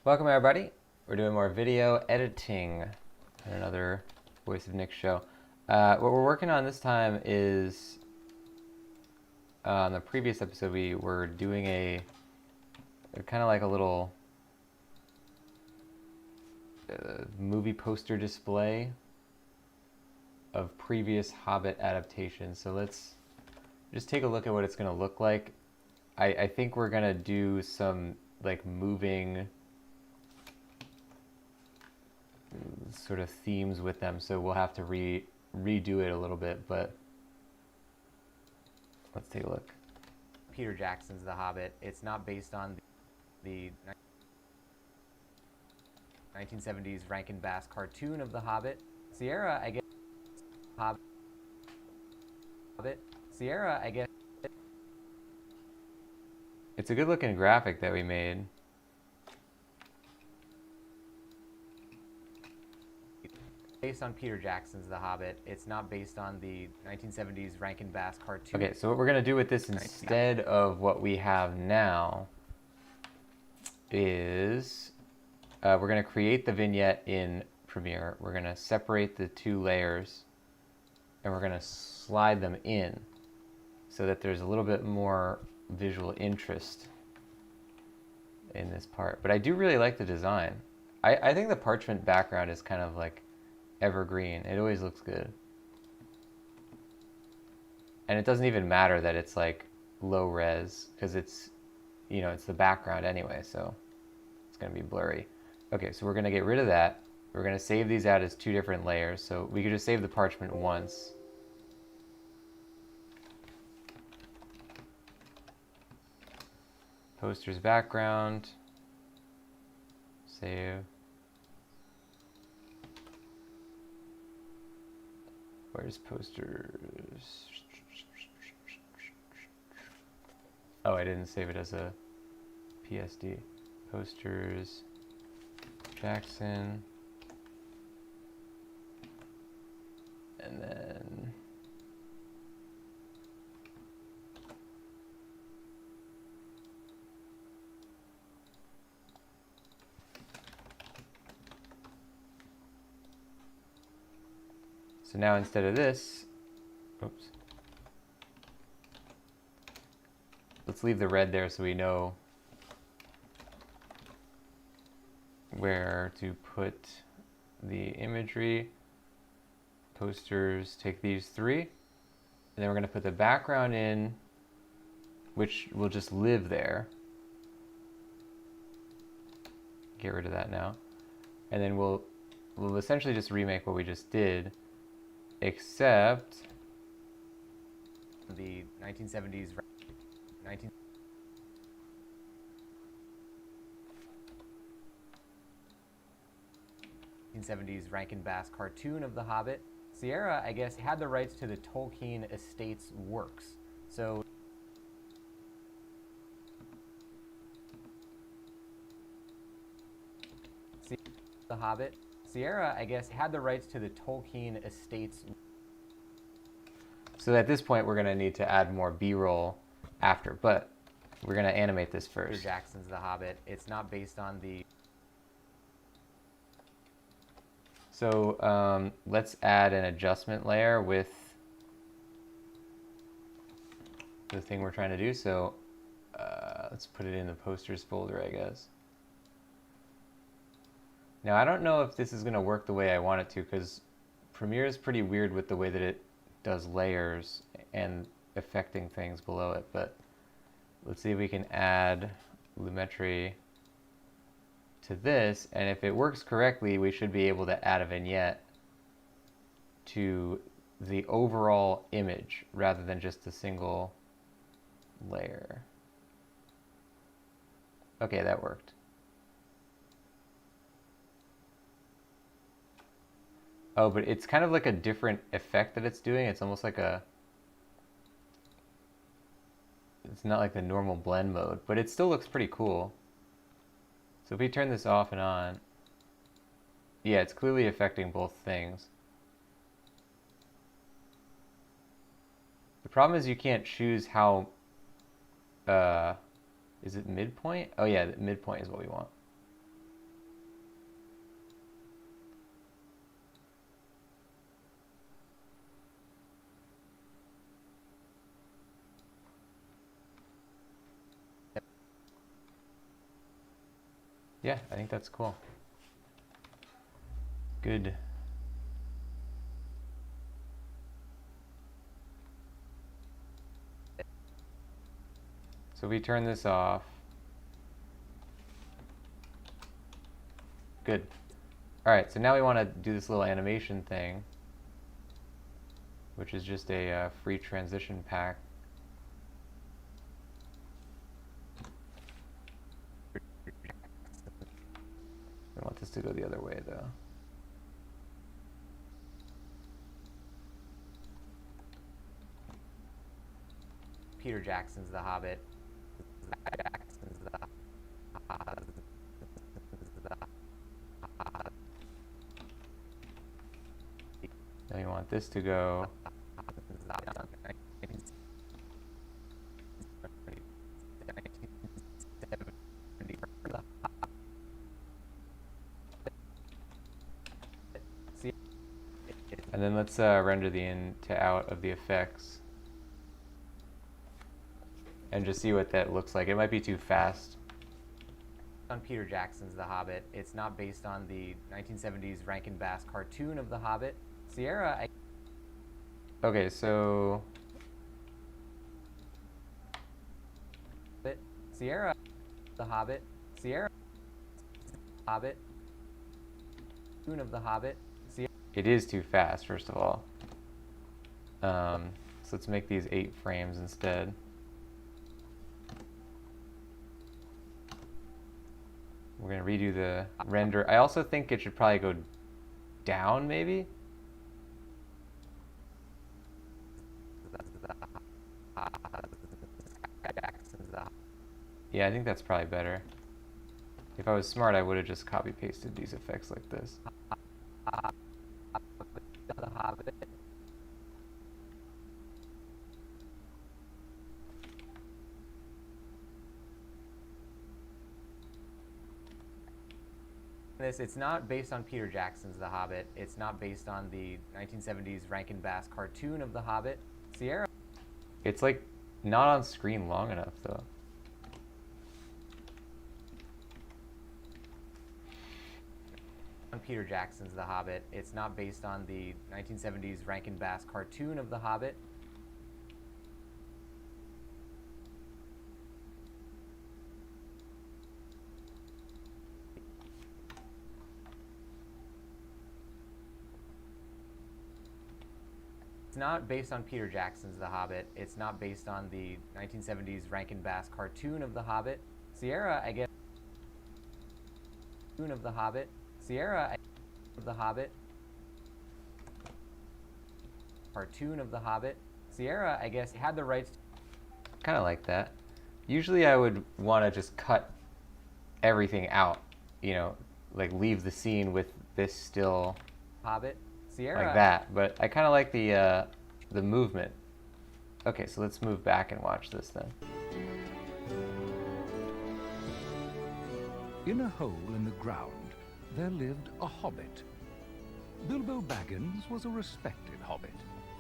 Welcome everybody. We're doing more video editing in another Voice of Nick show. What we're working on this time is, on the previous episode we were doing a kind of like a little movie poster display of previous Hobbit adaptations. So let's just take a look at what it's going to look like. I think we're going to do some like moving sort of themes with them, so we'll have to redo it a little bit, but let's take a look. Peter Jackson's The Hobbit. It's not based on the 1970s Rankin Bass cartoon of The Hobbit. Sierra, I guess. Hobbit. Sierra, I guess. It's a good looking graphic that we made. Based on Peter Jackson's The Hobbit. It's not based on the 1970s Rankin Bass cartoon. Okay, so what we're going to do with this instead of what we have now is we're going to create the vignette in Premiere. We're going to separate the two layers and we're going to slide them in so that there's a little bit more visual interest in this part. But I do really like the design. I think the parchment background is kind of like evergreen. It always looks good. And it doesn't even matter that it's like low res because it's, you know, it's the background anyway, so it's going to be blurry. Okay, so we're going to get rid of that. We're going to save these out as two different layers. So we could just save the parchment once. Posters background. Save. Where's posters? Oh, I didn't save it as a PSD. Posters, Jackson, and then so now instead of this, oops, let's leave the red there so we know where to put the imagery. Posters, take these three, and then we're going to put the background in, which will just live there. Get rid of that now. And then we'll essentially just remake what we just did, except the 1970s 1970s Rankin Bass cartoon of The Hobbit. Sierra, I guess, had the rights to the Tolkien estate's works. So The Hobbit. Sierra, I guess, had the rights to the Tolkien estate's. So at this point, we're going to need to add more B-roll after, but we're going to animate this first. Peter Jackson's The Hobbit. It's not based on the. So let's add an adjustment layer with the thing we're trying to do. So let's put it in the posters folder, I guess. Now, I don't know if this is going to work the way I want it to, because Premiere is pretty weird with the way that it does layers and affecting things below it, but let's see if we can add Lumetri to this, and if it works correctly, we should be able to add a vignette to the overall image rather than just a single layer. Okay, that worked. Oh, but it's kind of like a different effect that it's doing. It's almost like a... It's not like the normal blend mode, but it still looks pretty cool. So if we turn this off and on, yeah, it's clearly affecting both things. The problem is you can't choose how, is it midpoint? Oh yeah, midpoint is what we want. Yeah, I think that's cool. Good. So we turn this off. Good. All right, so now we want to do this little animation thing, which is just a free transition pack. I want this to go the other way, though. Peter Jackson's The Hobbit. Jackson's The Hobbit. Now you want this to go. And then let's render the in to out of the effects and just see what that looks like. It might be too fast. On Peter Jackson's The Hobbit. It's not based on the 1970s Rankin Bass cartoon of The Hobbit. Sierra. Okay, so Sierra, The Hobbit, Sierra, Hobbit, tune of The Hobbit. Sierra. It is too fast, first of all. So let's make these 8 frames instead. We're going to redo the render. I also think it should probably go down, maybe? Yeah, I think that's probably better. If I was smart, I would have just copy-pasted these effects like this. The Hobbit. It's not based on Peter Jackson's The Hobbit. It's not based on the 1970s Rankin Bass cartoon of The Hobbit. Sierra. It's like not on screen long enough though. On Peter Jackson's The Hobbit. It's not based on the 1970s Rankin Bass cartoon of The Hobbit. It's not based on Peter Jackson's The Hobbit. It's not based on the 1970s Rankin Bass cartoon of The Hobbit. Sierra, I guess. Cartoon of The Hobbit. Sierra, of The Hobbit. Cartoon of The Hobbit. Sierra, I guess, had the rights. Kind of like that. Usually I would want to just cut everything out, you know, like leave the scene with this still. Hobbit. Sierra. Like that, but I kind of like the movement. Okay, so let's move back and watch this then. In a hole in the ground, there lived a hobbit. Bilbo Baggins was a respected hobbit.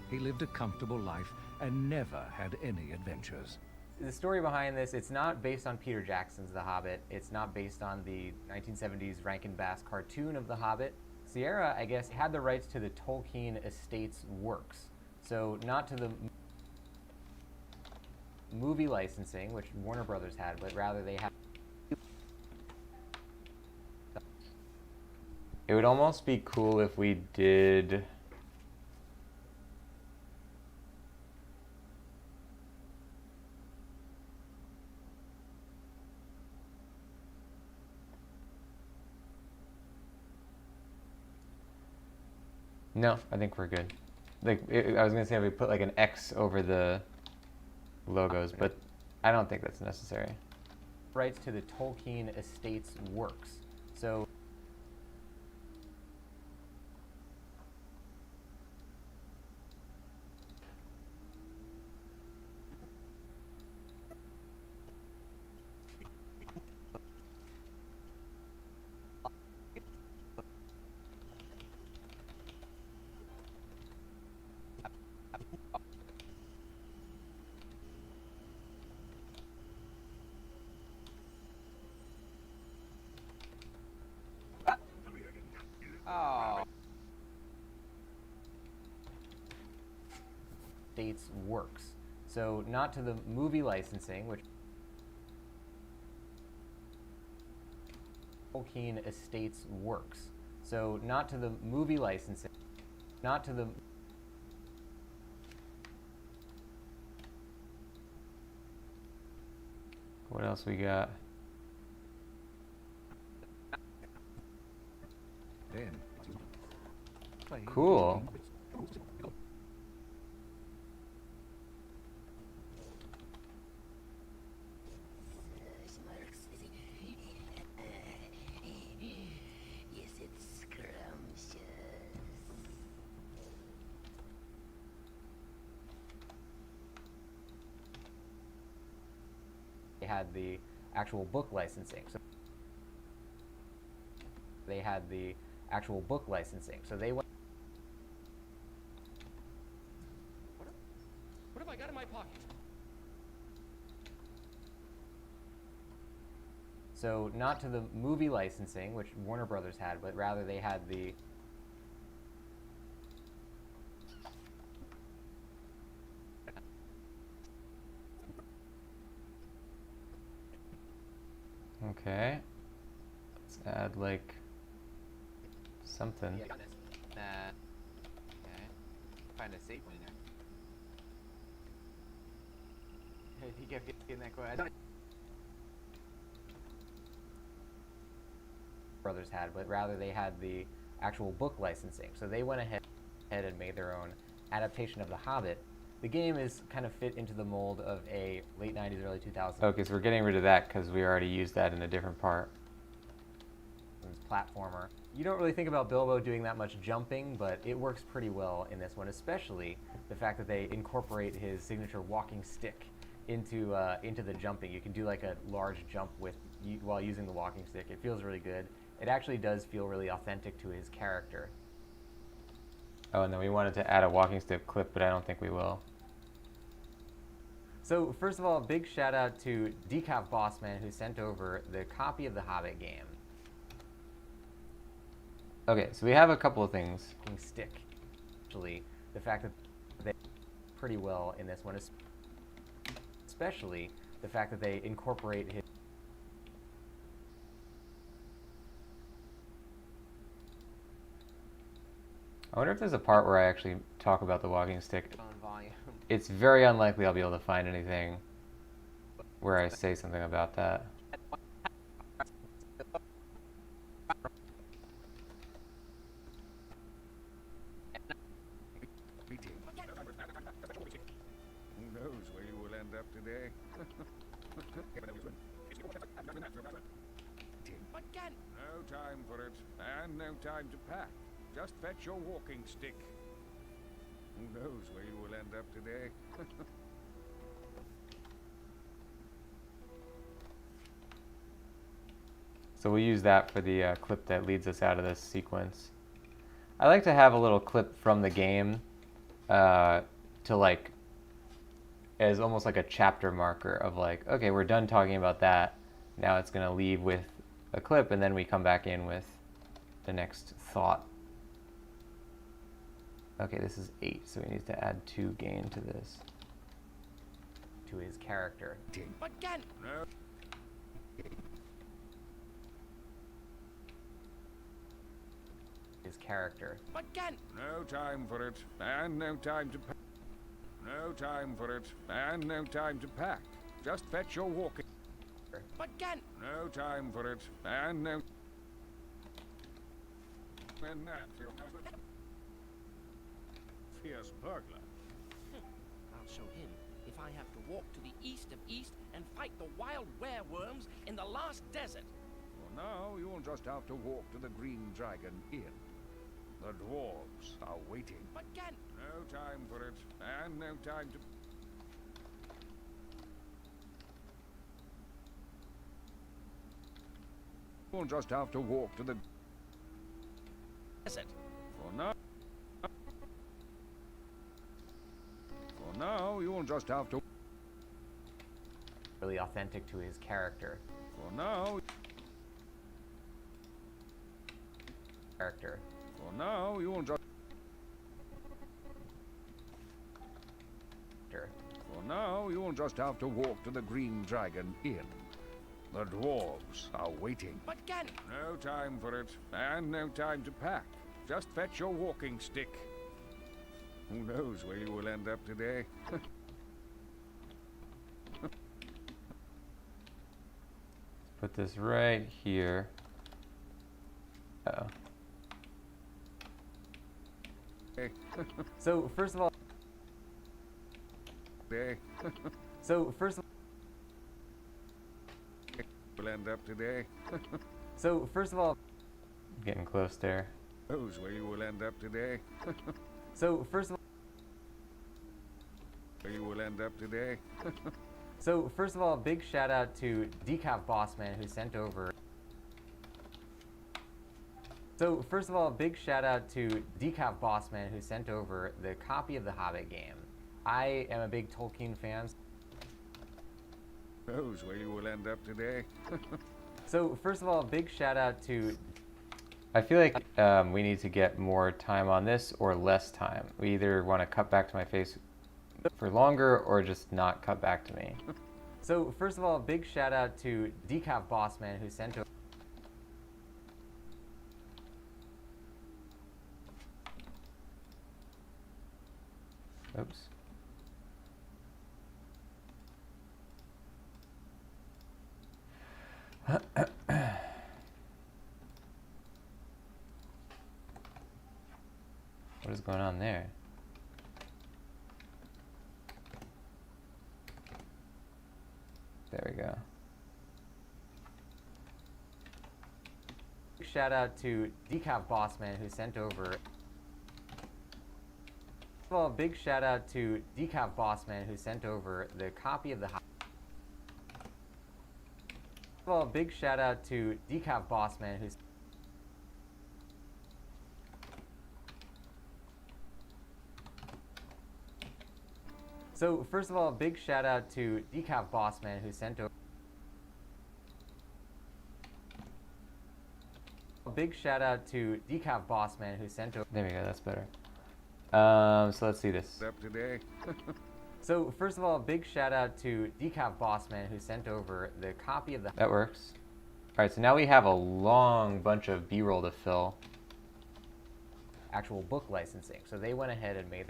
He lived a comfortable life and never had any adventures. The story behind this, it's not based on Peter Jackson's The Hobbit. It's not based on the 1970s Rankin Bass cartoon of The Hobbit. Sierra, I guess, had the rights to the Tolkien estate's works. So not to the movie licensing, which Warner Brothers had, but rather they had. It would almost be cool if we did. No, I think we're good. Like I was gonna say, we put like an X over the logos, but I don't think that's necessary. Rights to the Tolkien estate's works. So. Estates works. So not to the movie licensing, which Tolkien Estates works. So not to the movie licensing, not to the What else we got? Then, Cool. Yes, it's scrumptious. They had the actual book licensing. So they had the actual book licensing. So they went. What have I got in my pocket? So not to the movie licensing, which Warner Brothers had, but rather they had the Okay. Let's add like something. Yeah, got this. Okay. Find a safe one in there. He kept getting that quote. Brothers had, but rather they had the actual book licensing. So they went ahead and made their own adaptation of The Hobbit. The game is kind of fit into the mold of a late 90s, early 2000s. Okay, so we're getting rid of that because we already used that in a different part. Platformer. You don't really think about Bilbo doing that much jumping, but it works pretty well in this one, especially the fact that they incorporate his signature walking stick into the jumping. You can do like a large jump while using the walking stick. It feels really good. It actually does feel really authentic to his character. Oh, and then we wanted to add a walking stick clip, but I don't think we will. So first of all, big shout out to Decaf Bossman who sent over the copy of the Hobbit game. Okay, so we have a couple of things. Stick. Actually, the fact that they pretty well in this one, especially the fact that they incorporate his. I wonder if there's a part where I actually talk about the walking stick. On volume. It's very unlikely I'll be able to find anything where I say something about that. Who knows where you will end up today? Again! No time for it, and no time to pack. Just fetch your walking stick. Who knows where you will end up today? So we'll use that for the clip that leads us out of this sequence. I like to have a little clip from the game to like, as almost like a chapter marker of like, okay, we're done talking about that. Now it's going to leave with a clip, and then we come back in with the next thought. Okay, this is 8, so we need to add 2 gain to this. To his character. Again! No. His character. Again! No time for it, and no time to pack. No time for it, and no time to pack. Just fetch your walking. Again! No time for it, and no. And that. Fierce burglar. I'll show him if I have to walk to the east of East and fight the wild wereworms in the last desert. For now, you'll just have to walk to the Green Dragon Inn. The dwarves are waiting. Again! No time for it, and no time to. You'll just have to walk to the. Desert. For now. For now, you'll just have to. Really authentic to his character. For now. Character. For now, you'll just. now you'll just have to walk to the Green Dragon Inn. The dwarves are waiting. But Gan, No time for it, and no time to pack. Just fetch your walking stick. Who knows where you will end up today? Put this right here. Uh-oh. Hey. So first of all, Today so first of will end up today. so first of all, getting close there. Knows where you will end up today. So first of all, Where you will end up today. so first of all, big shout out to Decaf Bossman who sent over. So first of all, big shout out to Decaf Bossman who sent over the copy of the Hobbit game. I am a big Tolkien fan. Knows where you will end up today. So first of all, big shout out to. I feel like we need to get more time on this or less time. We either want to cut back to my face for longer or just not cut back to me. So first of all, big shout out to Decaf Bossman who sent over. Oops. What is going on there? There we go. Shout out to Decaf Bossman who sent over. Well, big shout out to Decaf Bossman who sent over the copy of the. Well, big shout out to Decaf Bossman who's. So first of all, big shout out to Decaf Bossman who sent over. Big shout out to Decaf Bossman who sent over. There we go. That's better. So let's see this. Up today. So first of all, big shout out to Decaf Bossman who sent over the copy of the. That works. All right, so now we have a long bunch of B-roll to fill. Actual book licensing. So they went ahead and made.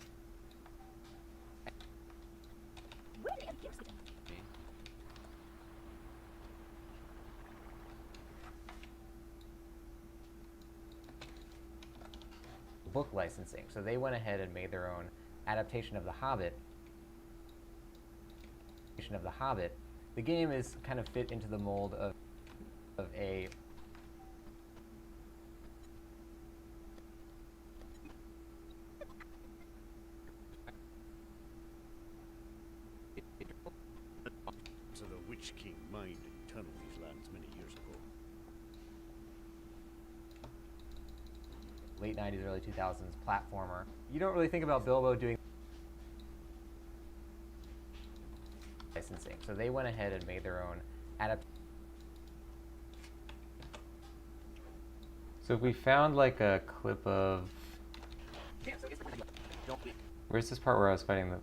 Book licensing. So they went ahead and made their own adaptation of The Hobbit. Of The Hobbit. The game is kind of fit into the mold of a So the Witch King mined and tunneled these lands many years ago. late 90s, early 2000s platformer. You don't really think about Bilbo doing licensing. So they went ahead and made their own adaptation. So if we found like a clip of. Where's this part where I was fighting the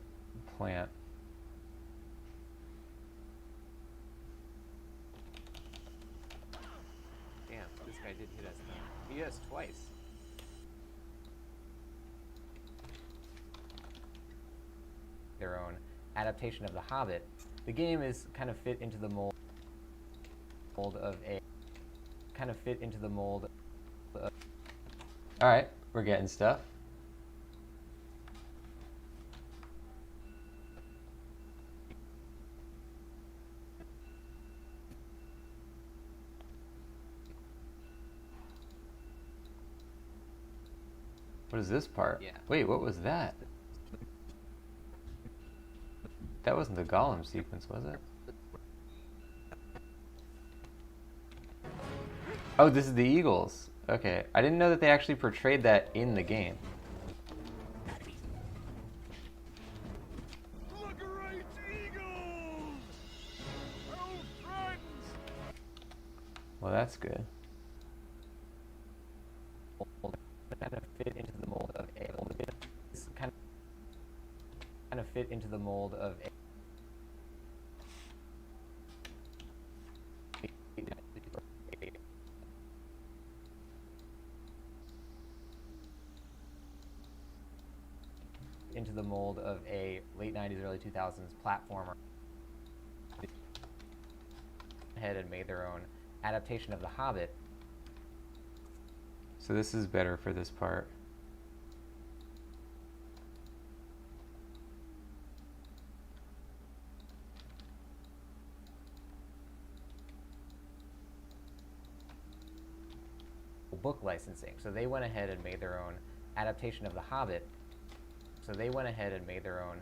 plant? Damn, this guy did hit us. He hit us twice. Their own adaptation of The Hobbit. The game is kind of fit into the mold of a. Kind of fit into the mold. All right, we're getting stuff. What is this part? Yeah. Wait, what was that? That wasn't the Gollum sequence, was it? Oh, this is the Eagles. Okay, I didn't know that they actually portrayed that in the game. Look right, eagles! Old friends! Well, that's good. Kind of fit into the mold of a. Kind of fit into the mold of a. into the mold of a late 90s, early 2000s platformer. Ahead and made their own adaptation of The Hobbit. So this is better for this part. Book licensing. So they went ahead and made their own adaptation of The Hobbit. So they went ahead and made their own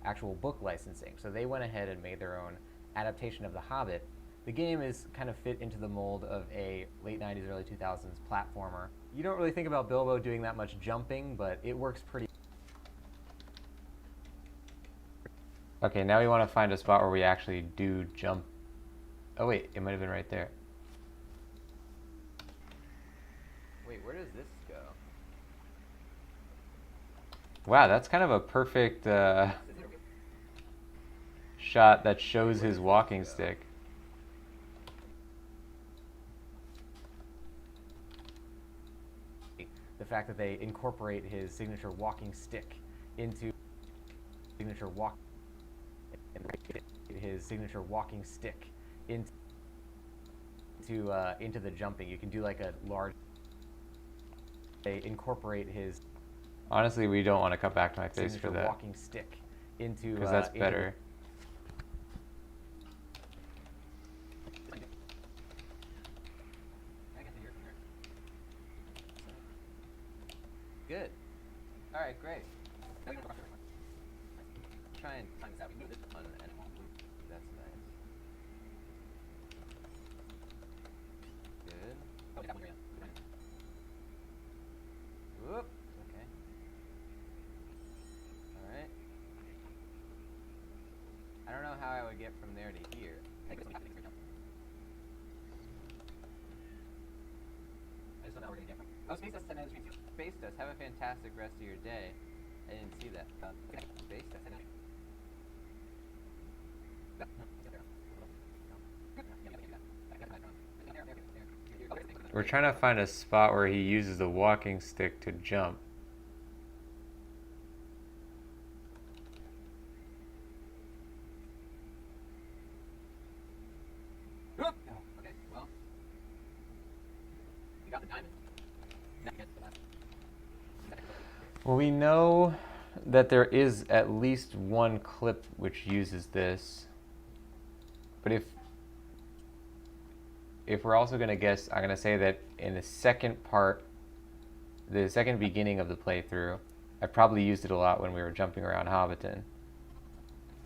actual book licensing. So they went ahead and made their own adaptation of The Hobbit. The game is kind of fit into the mold of a late 90s, early 2000s platformer. You don't really think about Bilbo doing that much jumping, but it works pretty. Okay, now we want to find a spot where we actually do jump. Oh wait, it might have been right there. Wait, where does this go? Wow, that's kind of a perfect shot that shows his walking stick. The fact that they incorporate his signature walking stick into into the jumping. You can do like a large. They incorporate his. Honestly, we don't want to cut back to my face for that. Walking stick into because that's better. Good. All right, great. Try and time this out. We move this one, and that's nice. Good. Whoop. Okay. All right. I don't know how I would get from there to here. I just don't know how we're gonna get from. Oh, Space Dust 10 minutes. Space Dust. Have a fantastic rest of your day. I didn't see that. Space Dust. We're trying to find a spot where he uses the walking stick to jump. Okay, well. We got the diamond. Well, we know that there is at least one clip which uses this. But if we're also going to guess, I'm going to say that in the second part, the second beginning of the playthrough, I probably used it a lot when we were jumping around Hobbiton.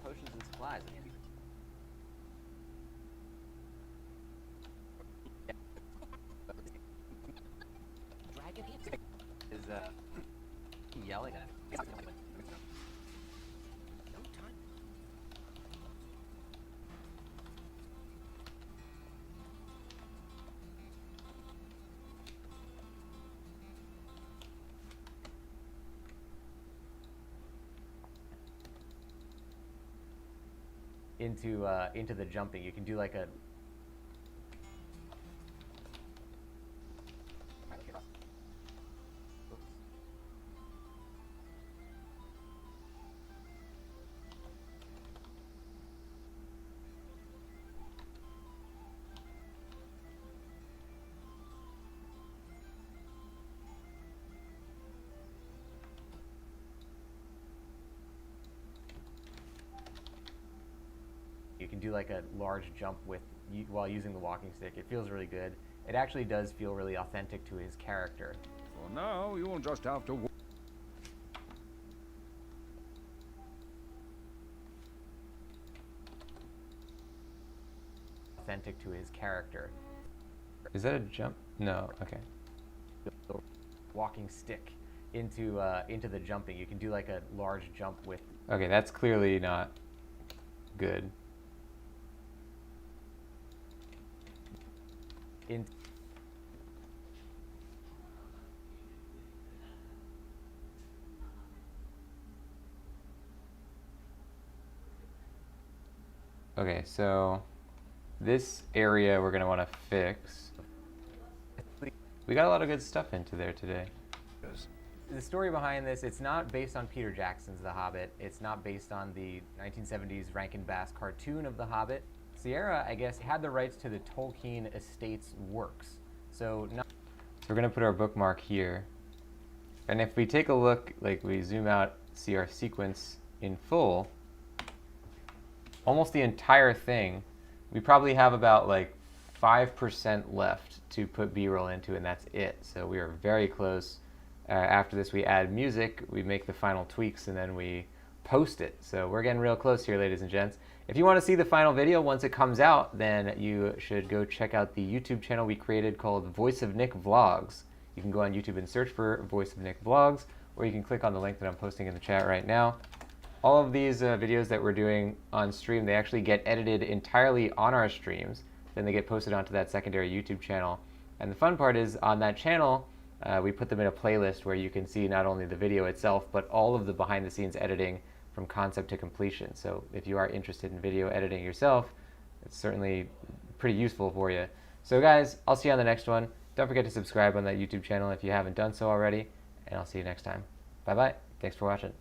Potions and supplies. Dragon Is yelling at him. no time. Into the jumping. You can do like a. You can do like a large jump while using the walking stick. It feels really good. It actually does feel really authentic to his character. For now, you'll just have to. Authentic to his character. Is that a jump? No. Okay. Walking stick into the jumping. You can do like a large jump with. Okay, that's clearly not good. Okay, so this area we're gonna want to fix. We got a lot of good stuff into there today. The story behind this, it's not based on Peter Jackson's The Hobbit. It's not based on the 1970s Rankin Bass cartoon of The Hobbit. Sierra, I guess, had the rights to the Tolkien estate's works. So we're gonna put our bookmark here. And if we take a look, like we zoom out, see our sequence in full, almost the entire thing, we probably have about like 5% left to put B-roll into, and that's it. So we are very close. After this, we add music, we make the final tweaks, and then we post it. So we're getting real close here, ladies and gents. If you want to see the final video once it comes out, then you should go check out the YouTube channel we created called Voice of Nick Vlogs. You can go on YouTube and search for Voice of Nick Vlogs, or you can click on the link that I'm posting in the chat right now. All of these videos that we're doing on stream, they actually get edited entirely on our streams. Then they get posted onto that secondary YouTube channel. And the fun part is, on that channel, we put them in a playlist where you can see not only the video itself, but all of the behind-the-scenes editing from concept to completion. So if you are interested in video editing yourself, it's certainly pretty useful for you. So guys, I'll see you on the next one. Don't forget to subscribe on that YouTube channel if you haven't done so already, and I'll see you next time. Bye-bye. Thanks for watching.